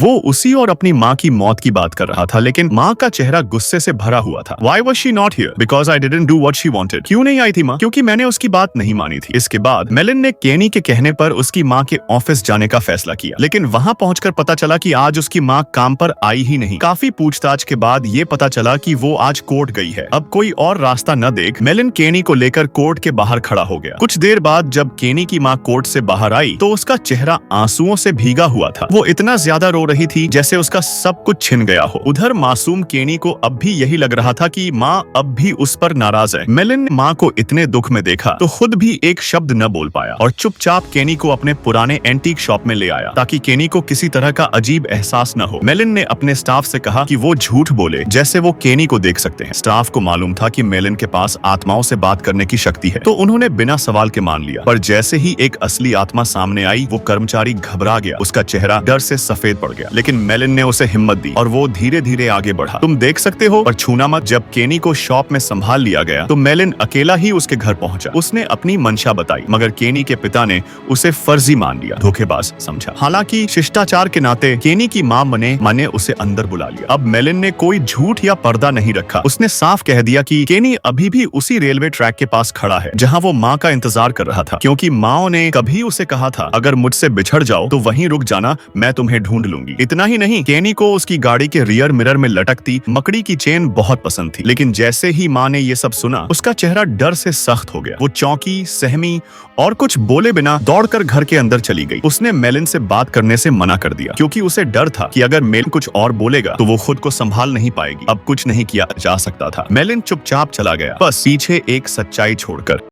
वो उसी और अपनी माँ की मौत की बात कर रहा था, लेकिन माँ का चेहरा गुस्से से भरा हुआ था। Why was she not here? Because I didn't do what she wanted. क्यों नहीं आई थी माँ? क्योंकि मैंने उसकी बात नहीं मानी थी। इसके बाद मेलिन ने केनी के कहने पर उसकी माँ के ऑफिस जाने का फैसला किया, लेकिन वहाँ पहुंचकर पता चला कि आज उसकी माँ काम पर आई ही नहीं। काफी पूछताछ के बाद ये पता चला कि वो आज कोर्ट गई है। अब कोई और रास्ता न देख मेलिन केनी को लेकर कोर्ट के बाहर खड़ा हो गया। कुछ देर बाद जब केनी की माँ कोर्ट से बाहर आई तो उसका चेहरा आंसुओं से भीगा हुआ था। वो इतना ज्यादा रो रही थी जैसे उसका सब कुछ छिन गया हो। उधर मासूम केनी को अब भी यही लग रहा था कि माँ अब भी उस पर नाराज है। मेलिन ने माँ को इतने दुख में देखा तो खुद भी एक शब्द न बोल पाया और चुपचाप केनी को अपने पुराने एंटीक शॉप में ले आया ताकि केनी को किसी तरह का अजीब एहसास न हो। मेलिन ने अपने स्टाफ से कहा कि वो झूठ बोले जैसे वो केनी को देख सकते हैं। स्टाफ को मालूम था कि मेलिन के पास आत्माओं से बात करने की शक्ति है, तो उन्होंने बिना सवाल के मान लिया। पर जैसे ही एक असली आत्मा सामने आई वो कर्मचारी घबरा गया। उसका चेहरा डर से सफेद पड़ गया, लेकिन मेलिन ने उसे हिम्मत दी और वो धीरे धीरे आगे बढ़ा। तुम देख सकते हो पर छूना मत। जब केनी को शॉप में संभाल लिया गया तो मेलिन अकेला ही उसके घर पहुंचा। उसने अपनी मंशा बताई, मगर केनी के पिता ने उसे फर्जी मान लिया, धोखेबाज समझा। हालांकि शिष्टाचार के नाते केनी की माँ माने उसे अंदर बुला लिया। अब मेलिन ने कोई झूठ या पर्दा नहीं रखा। उसने साफ कह दिया कि केनी अभी भी उसी रेलवे ट्रैक के पास खड़ा है जहाँ वो माँ का इंतजार कर रहा था, क्योंकि माँ ने कभी उसे कहा था अगर मुझसे बिछड़ जाओ तो वहीं रुक जाना, मैं तुम्हें ढूंढ लूंगी। इतना ही नहीं, केनी को उसकी गाड़ी के रियर मिरर में लटकती मकड़ी की चेन बहुत पसंद थी, लेकिन जैसे ही माँ ने ये सब सुना उसका चेहरा डर से सख्त हो गया। वो चौंकी, सहमी और कुछ बोले बिना दौड़कर घर के अंदर चली गई। उसने मेलिन से बात करने से मना कर दिया क्योंकि उसे डर था कि अगर मेलिन कुछ और बोलेगा तो वो खुद को संभाल नहीं पाएगी। अब कुछ नहीं किया जा सकता था। मेलिन चुपचाप चला गया, बस पीछे एक सच्चाई छोड़कर।